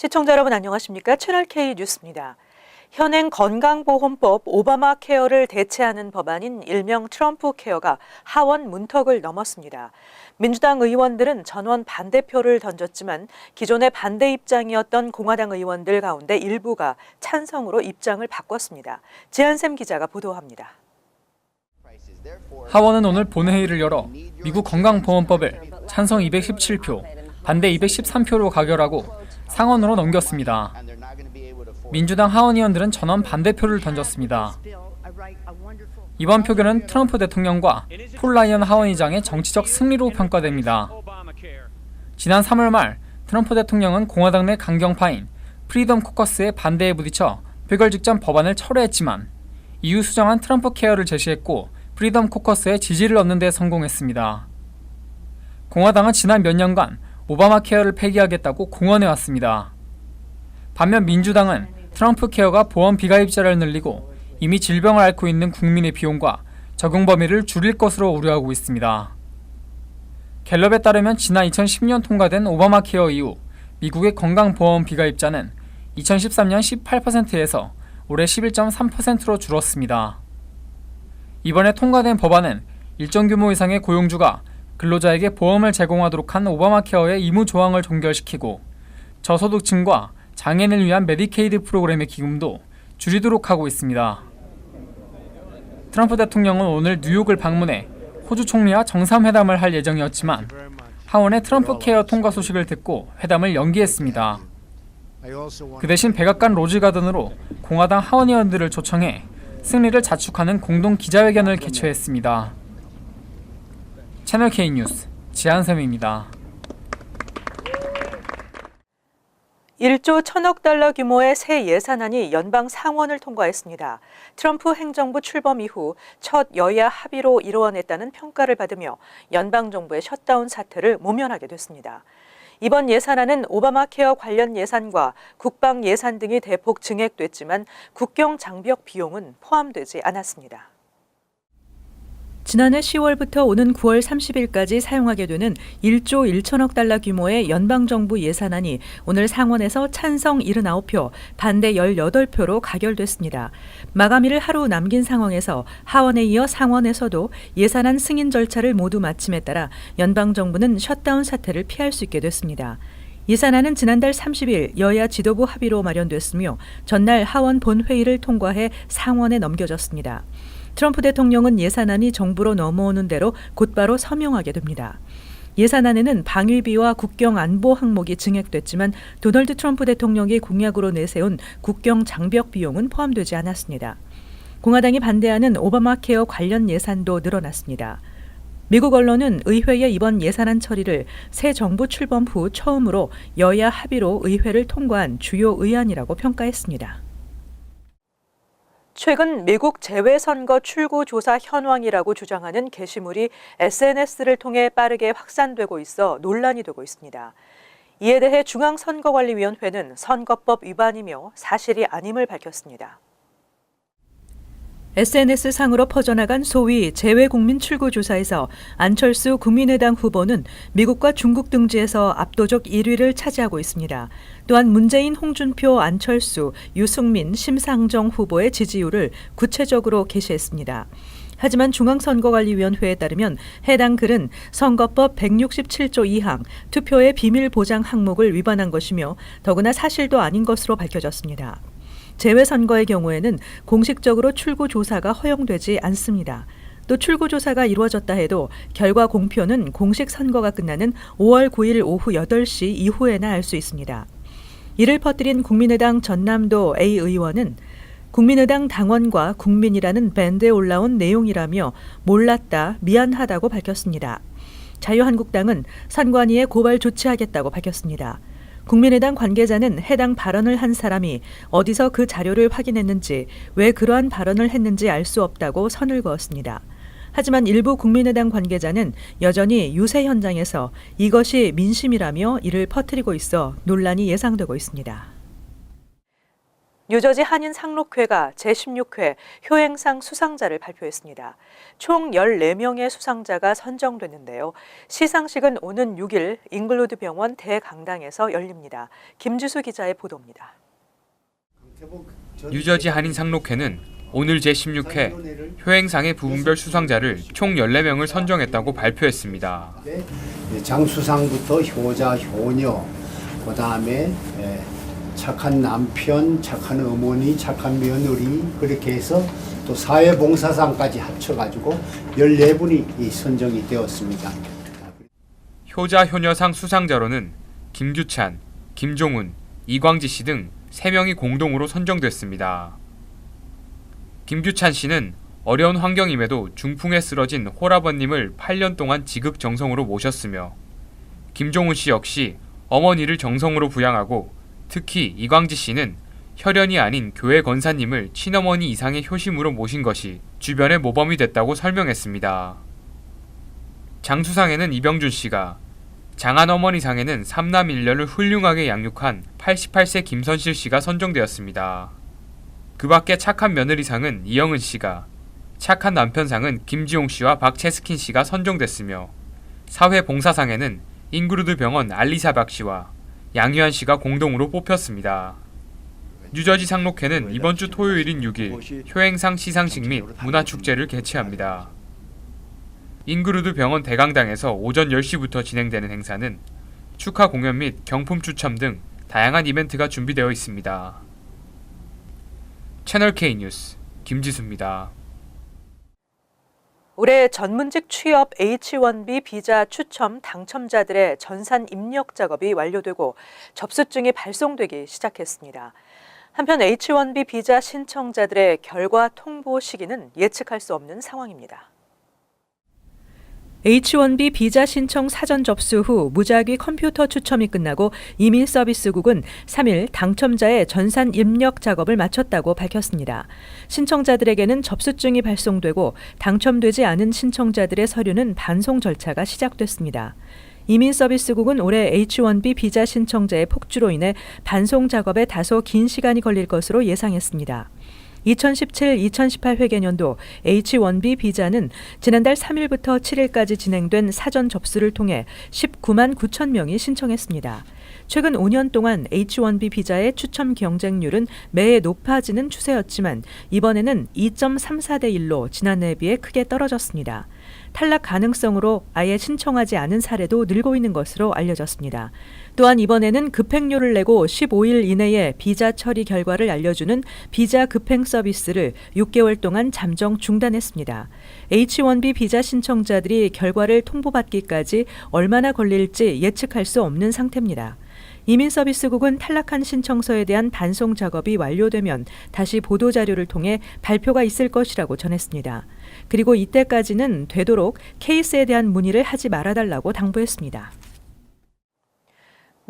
시청자 여러분 안녕하십니까? 채널K 뉴스입니다. 현행 건강보험법 오바마 케어를 대체하는 법안인 일명 트럼프 케어가 하원 문턱을 넘었습니다. 민주당 의원들은 전원 반대표를 던졌지만 기존의 반대 입장이었던 공화당 의원들 가운데 일부가 찬성으로 입장을 바꿨습니다. 지한샘 기자가 보도합니다. 하원은 오늘 본회의를 열어 미국 건강보험법을 찬성 217표, 반대 213표로 가결하고 상원으로 넘겼습니다. 민주당 하원의원들은 전원 반대표를 던졌습니다. 이번 표결은 트럼프 대통령과 폴 라이언 하원의장의 정치적 승리로 평가됩니다. 지난 3월 말 트럼프 대통령은 공화당 내 강경파인 프리덤 코커스의 반대에 부딪혀 표결 직전 법안을 철회했지만 이후 수정한 트럼프 케어를 제시했고 프리덤 코커스의 지지를 얻는 데 성공했습니다. 공화당은 지난 몇 년간 오바마 케어를 폐기하겠다고 공언해왔습니다. 반면 민주당은 트럼프 케어가 보험 비가입자를 늘리고 이미 질병을 앓고 있는 국민의 비용과 적용 범위를 줄일 것으로 우려하고 있습니다. 갤럽에 따르면 지난 2010년 통과된 오바마 케어 이후 미국의 건강보험 비가입자는 2013년 18%에서 올해 11.3%로 줄었습니다. 이번에 통과된 법안은 일정 규모 이상의 고용주가 근로자에게 보험을 제공하도록 한 오바마 케어의 의무 조항을 종결시키고 저소득층과 장애인을 위한 메디케이드 프로그램의 기금도 줄이도록 하고 있습니다. 트럼프 대통령은 오늘 뉴욕을 방문해 호주 총리와 정상회담을 할 예정이었지만 하원의 트럼프 케어 통과 소식을 듣고 회담을 연기했습니다. 그 대신 백악관 로즈 가든으로 공화당 하원의원들을 초청해 승리를 자축하는 공동 기자회견을 개최했습니다. 채널K 뉴스 지한샘입니다. 1조 1천억 달러 규모의 새 예산안이 연방 상원을 통과했습니다. 트럼프 행정부 출범 이후 첫 여야 합의로 이루어냈다는 평가를 받으며 연방정부의 셧다운 사태를 모면하게 됐습니다. 이번 예산안은 오바마 케어 관련 예산과 국방 예산 등이 대폭 증액됐지만 국경 장벽 비용은 포함되지 않았습니다. 지난해 10월부터 오는 9월 30일까지 사용하게 되는 1조 1천억 달러 규모의 연방정부 예산안이 오늘 상원에서 찬성 79표, 반대 18표로 가결됐습니다. 마감일을 하루 남긴 상황에서 하원에 이어 상원에서도 예산안 승인 절차를 모두 마침에 따라 연방정부는 셧다운 사태를 피할 수 있게 됐습니다. 예산안은 지난달 30일 여야 지도부 합의로 마련됐으며 전날 하원 본회의를 통과해 상원에 넘겨졌습니다. 트럼프 대통령은 예산안이 정부로 넘어오는 대로 곧바로 서명하게 됩니다. 예산안에는 방위비와 국경 안보 항목이 증액됐지만 도널드 트럼프 대통령이 공약으로 내세운 국경 장벽 비용은 포함되지 않았습니다. 공화당이 반대하는 오바마 케어 관련 예산도 늘어났습니다. 미국 언론은 의회의 이번 예산안 처리를 새 정부 출범 후 처음으로 여야 합의로 의회를 통과한 주요 의안이라고 평가했습니다. 최근 미국 재외선거 출구조사 현황이라고 주장하는 게시물이 SNS를 통해 빠르게 확산되고 있어 논란이 되고 있습니다. 이에 대해 중앙선거관리위원회는 선거법 위반이며 사실이 아님을 밝혔습니다. SNS상으로 퍼져나간 소위 재외국민 출구조사에서 안철수 국민의당 후보는 미국과 중국 등지에서 압도적 1위를 차지하고 있습니다. 또한 문재인, 홍준표, 안철수, 유승민, 심상정 후보의 지지율을 구체적으로 게시했습니다. 하지만 중앙선거관리위원회에 따르면 해당 글은 선거법 167조 2항 투표의 비밀 보장 항목을 위반한 것이며 더구나 사실도 아닌 것으로 밝혀졌습니다. 재외선거의 경우에는 공식적으로 출구조사가 허용되지 않습니다. 또 출구조사가 이루어졌다 해도 결과 공표는 공식 선거가 끝나는 5월 9일 오후 8시 이후에나 할 수 있습니다. 이를 퍼뜨린 국민의당 전남도 A 의원은 국민의당 당원과 국민이라는 밴드에 올라온 내용이라며 몰랐다, 미안하다고 밝혔습니다. 자유한국당은 선관위에 고발 조치하겠다고 밝혔습니다. 국민의당 관계자는 해당 발언을 한 사람이 어디서 그 자료를 확인했는지, 왜 그러한 발언을 했는지 알 수 없다고 선을 그었습니다. 하지만 일부 국민의당 관계자는 여전히 유세 현장에서 이것이 민심이라며 이를 퍼뜨리고 있어 논란이 예상되고 있습니다. 뉴저지 한인 상록회가 제16회 효행상 수상자를 발표했습니다. 총 14명의 수상자가 선정됐는데요. 시상식은 오는 6일 잉글루드 병원 대강당에서 열립니다. 김지수 기자의 보도입니다. 뉴저지 한인 상록회는 오늘 제16회 효행상의 부분별 수상자를 총 14명을 선정했다고 발표했습니다. 장수상부터 효자, 효녀, 그다음에 착한 남편, 착한 어머니, 착한 며느리 그렇게 해서 또 사회봉사상까지 합쳐가지고 14분이 선정이 되었습니다. 효자, 효녀상 수상자로는 김규찬, 김종훈, 이광지 씨 등 3명이 공동으로 선정됐습니다. 김규찬 씨는 어려운 환경임에도 중풍에 쓰러진 홀아버님을 8년 동안 지극정성으로 모셨으며 김종훈 씨 역시 어머니를 정성으로 부양하고 특히 이광지 씨는 혈연이 아닌 교회 권사님을 친어머니 이상의 효심으로 모신 것이 주변의 모범이 됐다고 설명했습니다. 장수상에는 이병준 씨가, 장안어머니상에는 3남 1녀를 훌륭하게 양육한 88세 김선실 씨가 선정되었습니다. 그 밖에 착한 며느리상은 이영은 씨가, 착한 남편상은 김지용 씨와 박채스킨 씨가 선정됐으며 사회봉사상에는 잉그루드 병원 알리사박 씨와 양유한 씨가 공동으로 뽑혔습니다. 뉴저지 상록회는 이번 주 토요일인 6일 효행상 시상식 및 문화축제를 개최합니다. 잉그루드 병원 대강당에서 오전 10시부터 진행되는 행사는 축하 공연 및 경품 추첨 등 다양한 이벤트가 준비되어 있습니다. 채널K 뉴스 김지수입니다. 올해 전문직 취업 H-1B 비자 추첨 당첨자들의 전산 입력 작업이 완료되고 접수증이 발송되기 시작했습니다. 한편 H-1B 비자 신청자들의 결과 통보 시기는 예측할 수 없는 상황입니다. H-1B 비자 신청 사전 접수 후 무작위 컴퓨터 추첨이 끝나고 이민서비스국은 3일 당첨자의 전산 입력 작업을 마쳤다고 밝혔습니다. 신청자들에게는 접수증이 발송되고 당첨되지 않은 신청자들의 서류는 반송 절차가 시작됐습니다. 이민서비스국은 올해 H-1B 비자 신청자의 폭주로 인해 반송 작업에 다소 긴 시간이 걸릴 것으로 예상했습니다. 2017-2018 회계년도 H-1B 비자는 지난달 3일부터 7일까지 진행된 사전 접수를 통해 19만 9천 명이 신청했습니다. 최근 5년 동안 H-1B 비자의 추첨 경쟁률은 매해 높아지는 추세였지만 이번에는 2.34대 1로 지난해에 비해 크게 떨어졌습니다. 탈락 가능성으로 아예 신청하지 않은 사례도 늘고 있는 것으로 알려졌습니다. 또한 이번에는 급행료를 내고 15일 이내에 비자 처리 결과를 알려주는 비자 급행 서비스를 6개월 동안 잠정 중단했습니다. H-1B 비자 신청자들이 결과를 통보받기까지 얼마나 걸릴지 예측할 수 없는 상태입니다. 이민서비스국은 탈락한 신청서에 대한 반송 작업이 완료되면 다시 보도자료를 통해 발표가 있을 것이라고 전했습니다. 그리고 이때까지는 되도록 케이스에 대한 문의를 하지 말아달라고 당부했습니다.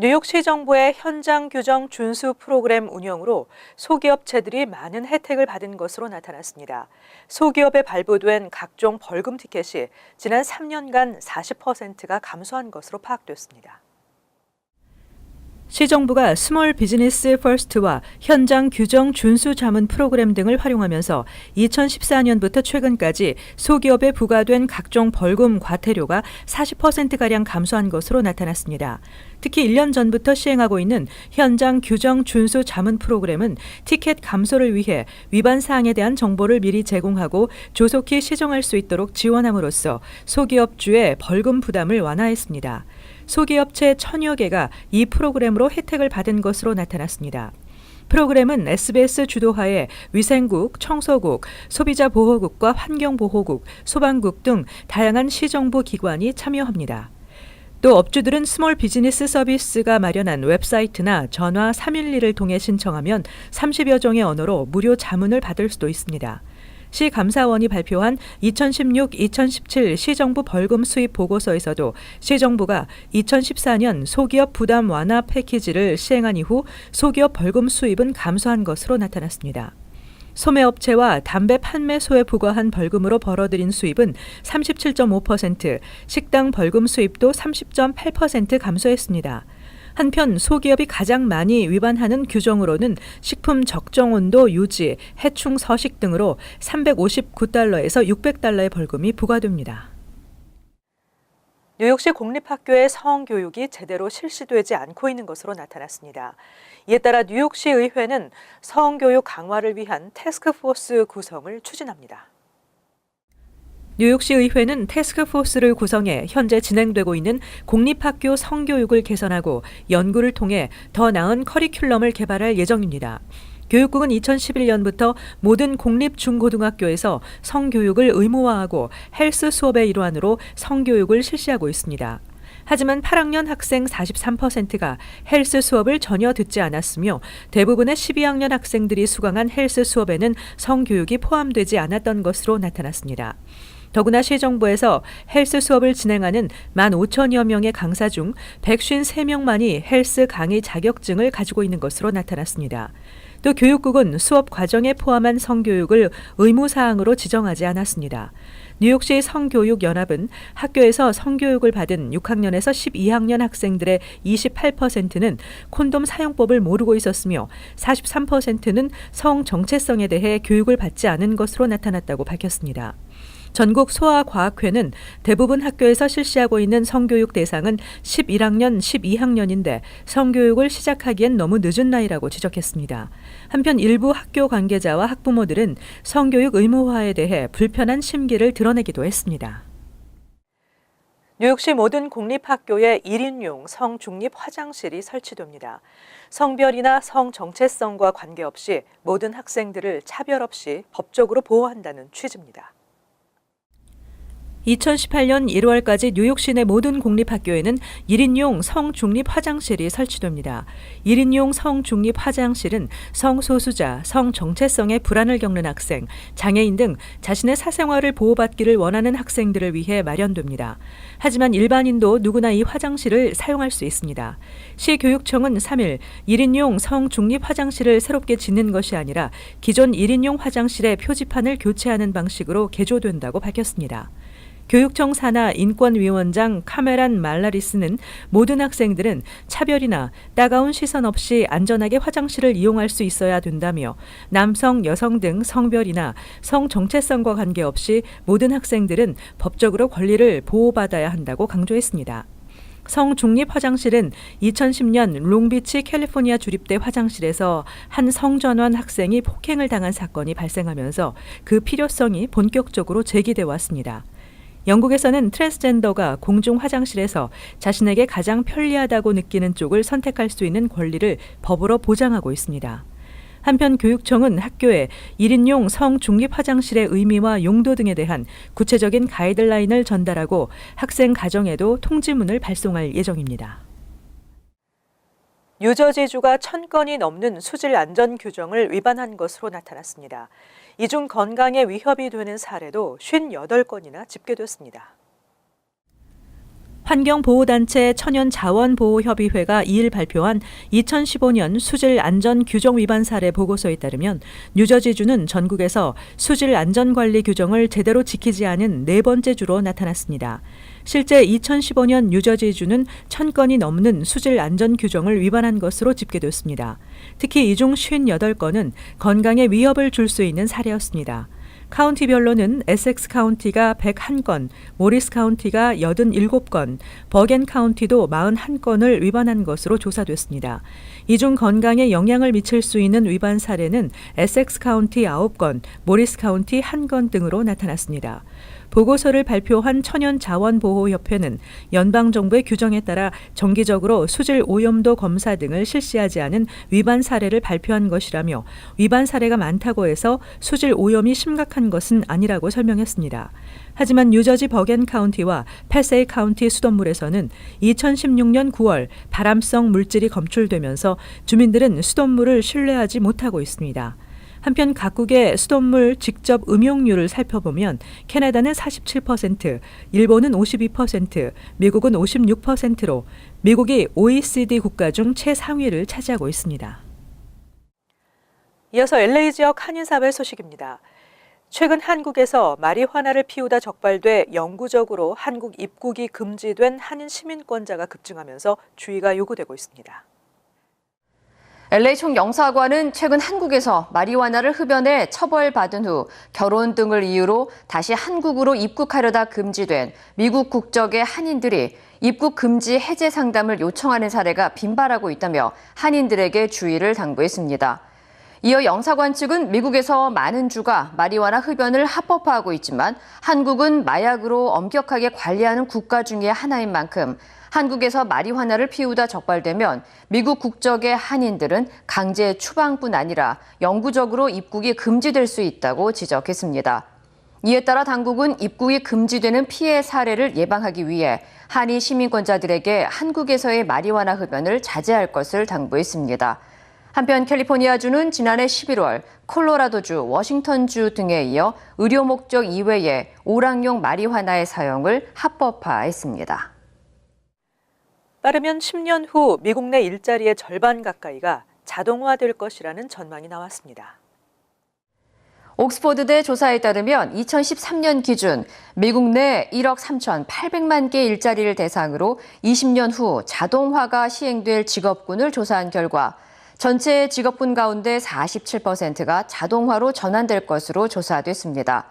뉴욕시 정부의 현장 규정 준수 프로그램 운영으로 소기업체들이 많은 혜택을 받은 것으로 나타났습니다. 소기업에 발부된 각종 벌금 티켓이 지난 3년간 40%가 감소한 것으로 파악됐습니다. 시정부가 스몰 비즈니스 퍼스트와 현장 규정 준수 자문 프로그램 등을 활용하면서 2014년부터 최근까지 소기업에 부과된 각종 벌금 과태료가 40%가량 감소한 것으로 나타났습니다. 특히 1년 전부터 시행하고 있는 현장 규정 준수 자문 프로그램은 티켓 감소를 위해 위반 사항에 대한 정보를 미리 제공하고 조속히 시정할 수 있도록 지원함으로써 소기업주의 벌금 부담을 완화했습니다. 소기업체 1000여 개가 이 프로그램으로 혜택을 받은 것으로 나타났습니다. 프로그램은 SBS 주도하에 위생국, 청소국, 소비자보호국과 환경보호국, 소방국 등 다양한 시정부 기관이 참여합니다. 또 업주들은 스몰 비즈니스 서비스가 마련한 웹사이트나 전화 312를 통해 신청하면 30여 종의 언어로 무료 자문을 받을 수도 있습니다. 시 감사원이 발표한 2016-2017 시정부 벌금 수입 보고서에서도 시정부가 2014년 소기업 부담 완화 패키지를 시행한 이후 소기업 벌금 수입은 감소한 것으로 나타났습니다. 소매업체와 담배 판매소에 부과한 벌금으로 벌어들인 수입은 37.5%, 식당 벌금 수입도 30.8% 감소했습니다. 한편 소기업이 가장 많이 위반하는 규정으로는 식품 적정 온도 유지, 해충 서식 등으로 $359에서 $600의 벌금이 부과됩니다. 뉴욕시 공립학교의 성교육이 제대로 실시되지 않고 있는 것으로 나타났습니다. 이에 따라 뉴욕시 의회는 성교육 강화를 위한 태스크포스 구성을 추진합니다. 뉴욕시 의회는 태스크포스를 구성해 현재 진행되고 있는 공립학교 성교육을 개선하고 연구를 통해 더 나은 커리큘럼을 개발할 예정입니다. 교육국은 2011년부터 모든 공립 중고등학교에서 성교육을 의무화하고 헬스 수업의 일환으로 성교육을 실시하고 있습니다. 하지만 8학년 학생 43%가 헬스 수업을 전혀 듣지 않았으며 대부분의 12학년 학생들이 수강한 헬스 수업에는 성교육이 포함되지 않았던 것으로 나타났습니다. 더구나 시정부에서 헬스 수업을 진행하는 15,000여 명의 강사 중 153명만이 헬스 강의 자격증을 가지고 있는 것으로 나타났습니다. 또 교육국은 수업 과정에 포함한 성교육을 의무사항으로 지정하지 않았습니다. 뉴욕시 성교육연합은 학교에서 성교육을 받은 6학년에서 12학년 학생들의 28%는 콘돔 사용법을 모르고 있었으며 43%는 성 정체성에 대해 교육을 받지 않은 것으로 나타났다고 밝혔습니다. 전국 소아과학회는 대부분 학교에서 실시하고 있는 성교육 대상은 11학년, 12학년인데 성교육을 시작하기엔 너무 늦은 나이라고 지적했습니다. 한편 일부 학교 관계자와 학부모들은 성교육 의무화에 대해 불편한 심기를 드러내기도 했습니다. 뉴욕시 모든 공립학교에 1인용 성중립 화장실이 설치됩니다. 성별이나 성 정체성과 관계없이 모든 학생들을 차별 없이 법적으로 보호한다는 취지입니다. 2018년 1월까지 뉴욕 시내 모든 공립학교에는 1인용 성중립 화장실이 설치됩니다. 1인용 성중립 화장실은 성소수자, 성정체성의 불안을 겪는 학생, 장애인 등 자신의 사생활을 보호받기를 원하는 학생들을 위해 마련됩니다. 하지만 일반인도 누구나 이 화장실을 사용할 수 있습니다. 시교육청은 3일 1인용 성중립 화장실을 새롭게 짓는 것이 아니라 기존 1인용 화장실의 표지판을 교체하는 방식으로 개조된다고 밝혔습니다. 교육청 산하 인권위원장 카메란 말라리스는 모든 학생들은 차별이나 따가운 시선 없이 안전하게 화장실을 이용할 수 있어야 된다며 남성, 여성 등 성별이나 성 정체성과 관계없이 모든 학생들은 법적으로 권리를 보호받아야 한다고 강조했습니다. 성중립 화장실은 2010년 롱비치 캘리포니아 주립대 화장실에서 한 성전환 학생이 폭행을 당한 사건이 발생하면서 그 필요성이 본격적으로 제기돼 왔습니다. 영국에서는 트랜스젠더가 공중 화장실에서 자신에게 가장 편리하다고 느끼는 쪽을 선택할 수 있는 권리를 법으로 보장하고 있습니다. 한편 교육청은 학교에 1인용 성중립 화장실의 의미와 용도 등에 대한 구체적인 가이드라인을 전달하고 학생 가정에도 통지문을 발송할 예정입니다. 뉴저지주가 1,000건이 넘는 수질 안전 규정을 위반한 것으로 나타났습니다. 이 중 건강에 위협이 되는 사례도 58건이나 집계됐습니다. 환경보호단체 천연자원보호협의회가 2일 발표한 2015년 수질 안전 규정 위반 사례 보고서에 따르면 뉴저지주는 전국에서 수질 안전관리 규정을 제대로 지키지 않은 네 번째 주로 나타났습니다. 실제 2015년 뉴저지주는 1,000건이 넘는 수질 안전 규정을 위반한 것으로 집계됐습니다. 특히 이 중 58건은 건강에 위협을 줄 수 있는 사례였습니다. 카운티별로는 에섹스 카운티가 101건, 모리스 카운티가 87건, 버겐 카운티도 41건을 위반한 것으로 조사됐습니다. 이 중 건강에 영향을 미칠 수 있는 위반 사례는 에섹스 카운티 9건, 모리스 카운티 1건 등으로 나타났습니다. 보고서를 발표한 천연자원보호협회는 연방정부의 규정에 따라 정기적으로 수질 오염도 검사 등을 실시하지 않은 위반 사례를 발표한 것이라며 위반 사례가 많다고 해서 수질 오염이 심각한 것은 아니라고 설명했습니다. 하지만 뉴저지 버겐 카운티와 패세이 카운티 수돗물에서는 2016년 9월 발암성 물질이 검출되면서 주민들은 수돗물을 신뢰하지 못하고 있습니다. 한편 각국의 수돗물 직접 음용률을 살펴보면 캐나다는 47%, 일본은 52%, 미국은 56%로 미국이 OECD 국가 중 최상위를 차지하고 있습니다. 이어서 LA 지역 한인사회 소식입니다. 최근 한국에서 마리화나를 피우다 적발돼 영구적으로 한국 입국이 금지된 한인 시민권자가 급증하면서 주의가 요구되고 있습니다. LA 총영사관은 최근 한국에서 마리화나를 흡연해 처벌받은 후 결혼 등을 이유로 다시 한국으로 입국하려다 금지된 미국 국적의 한인들이 입국 금지 해제 상담을 요청하는 사례가 빈발하고 있다며 한인들에게 주의를 당부했습니다. 이어 영사관 측은 미국에서 많은 주가 마리화나 흡연을 합법화하고 있지만 한국은 마약으로 엄격하게 관리하는 국가 중의 하나인 만큼 한국에서 마리화나를 피우다 적발되면 미국 국적의 한인들은 강제 추방뿐 아니라 영구적으로 입국이 금지될 수 있다고 지적했습니다. 이에 따라 당국은 입국이 금지되는 피해 사례를 예방하기 위해 한인 시민권자들에게 한국에서의 마리화나 흡연을 자제할 것을 당부했습니다. 한편 캘리포니아주는 지난해 11월 콜로라도주, 워싱턴주 등에 이어 의료 목적 이외에 오락용 마리화나의 사용을 합법화했습니다. 빠르면 10년 후 미국 내 일자리의 절반 가까이가 자동화될 것이라는 전망이 나왔습니다. 옥스퍼드대 조사에 따르면 2013년 기준 미국 내 1억 3,800만 개 일자리를 대상으로 20년 후 자동화가 시행될 직업군을 조사한 결과 전체 직업군 가운데 47%가 자동화로 전환될 것으로 조사됐습니다.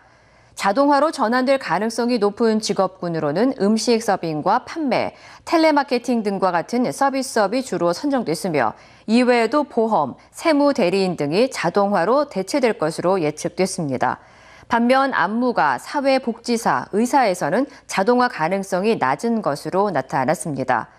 자동화로 전환될 가능성이 높은 직업군으로는 음식 서빙과 판매, 텔레마케팅 등과 같은 서비스업이 주로 선정됐으며 이외에도 보험, 세무 대리인 등이 자동화로 대체될 것으로 예측됐습니다. 반면 안무가, 사회복지사, 의사에서는 자동화 가능성이 낮은 것으로 나타났습니다.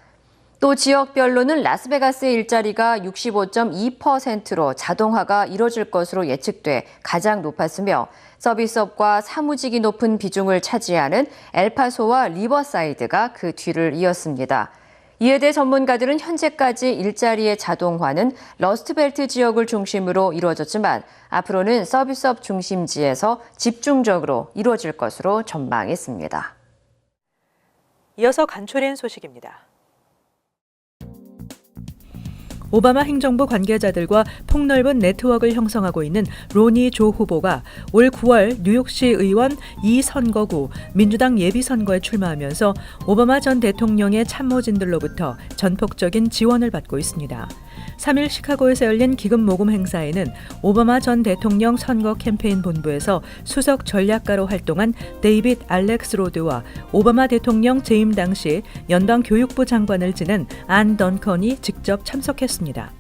또 지역별로는 라스베가스의 일자리가 65.2%로 자동화가 이뤄질 것으로 예측돼 가장 높았으며 서비스업과 사무직이 높은 비중을 차지하는 엘파소와 리버사이드가 그 뒤를 이었습니다. 이에 대해 전문가들은 현재까지 일자리의 자동화는 러스트벨트 지역을 중심으로 이루어졌지만 앞으로는 서비스업 중심지에서 집중적으로 이루어질 것으로 전망했습니다. 이어서 간추린 소식입니다. 오바마 행정부 관계자들과 폭넓은 네트워크를 형성하고 있는 로니 조 후보가 올 9월 뉴욕시 의원 2선거구 민주당 예비선거에 출마하면서 오바마 전 대통령의 참모진들로부터 전폭적인 지원을 받고 있습니다. 3일 시카고에서 열린 기금 모금 행사에는 오바마 전 대통령 선거 캠페인 본부에서 수석 전략가로 활동한 데이빗 알렉스 로드와 오바마 대통령 재임 당시 연방교육부 장관을 지낸 안 던컨이 직접 참석했습니다.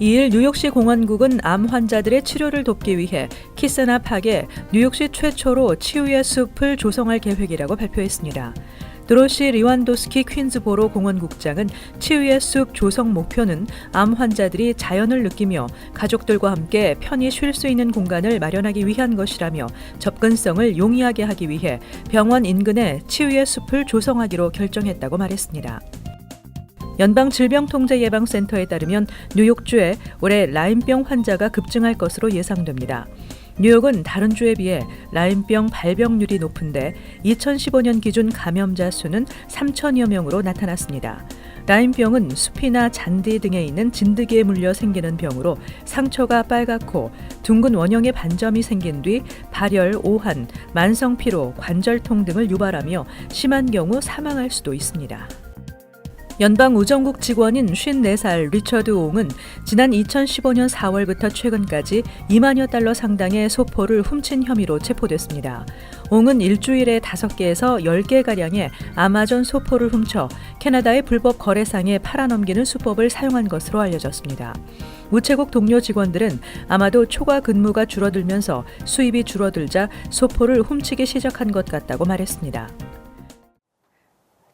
이일 뉴욕시 공원국은 암 환자들의 치료를 돕기 위해 키스나 팍에 뉴욕시 최초로 치유의 숲을 조성할 계획이라고 발표했습니다. 드로시 리완도스키 퀸즈보로 공원국장은 치유의 숲 조성 목표는 암 환자들이 자연을 느끼며 가족들과 함께 편히 쉴 수 있는 공간을 마련하기 위한 것이라며 접근성을 용이하게 하기 위해 병원 인근에 치유의 숲을 조성하기로 결정했다고 말했습니다. 연방질병통제예방센터에 따르면 뉴욕주에 올해 라임병 환자가 급증할 것으로 예상됩니다. 뉴욕은 다른 주에 비해 라임병 발병률이 높은데 2015년 기준 감염자 수는 3천여 명으로 나타났습니다. 라임병은 숲이나 잔디 등에 있는 진드기에 물려 생기는 병으로 상처가 빨갛고 둥근 원형의 반점이 생긴 뒤 발열, 오한, 만성피로, 관절통 등을 유발하며 심한 경우 사망할 수도 있습니다. 연방우정국 직원인 54살 리처드 옹은 지난 2015년 4월부터 최근까지 2만여 달러 상당의 소포를 훔친 혐의로 체포됐습니다. 옹은 일주일에 5개에서 10개가량의 아마존 소포를 훔쳐 캐나다의 불법 거래상에 팔아넘기는 수법을 사용한 것으로 알려졌습니다. 우체국 동료 직원들은 아마도 초과 근무가 줄어들면서 수입이 줄어들자 소포를 훔치기 시작한 것 같다고 말했습니다.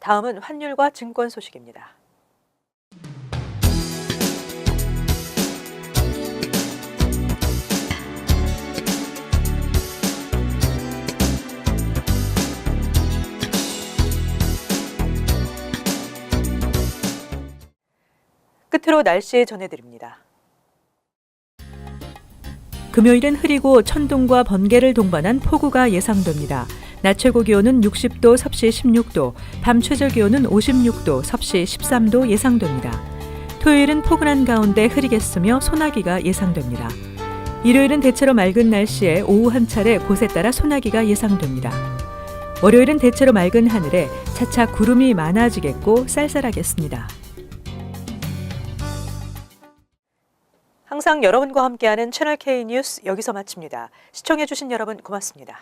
다음은 환율과 증권 소식입니다. 끝으로 날씨 전해드립니다. 금요일은 흐리고 천둥과 번개를 동반한 폭우가 예상됩니다. 낮 최고 기온은 60도, 섭씨 16도, 밤 최저 기온은 56도, 섭씨 13도 예상됩니다. 토요일은 포근한 가운데 흐리겠으며 소나기가 예상됩니다. 일요일은 대체로 맑은 날씨에 오후 한 차례 곳에 따라 소나기가 예상됩니다. 월요일은 대체로 맑은 하늘에 차차 구름이 많아지겠고 쌀쌀하겠습니다. 항상 여러분과 함께하는 채널 K 뉴스 여기서 마칩니다. 시청해주신 여러분 고맙습니다.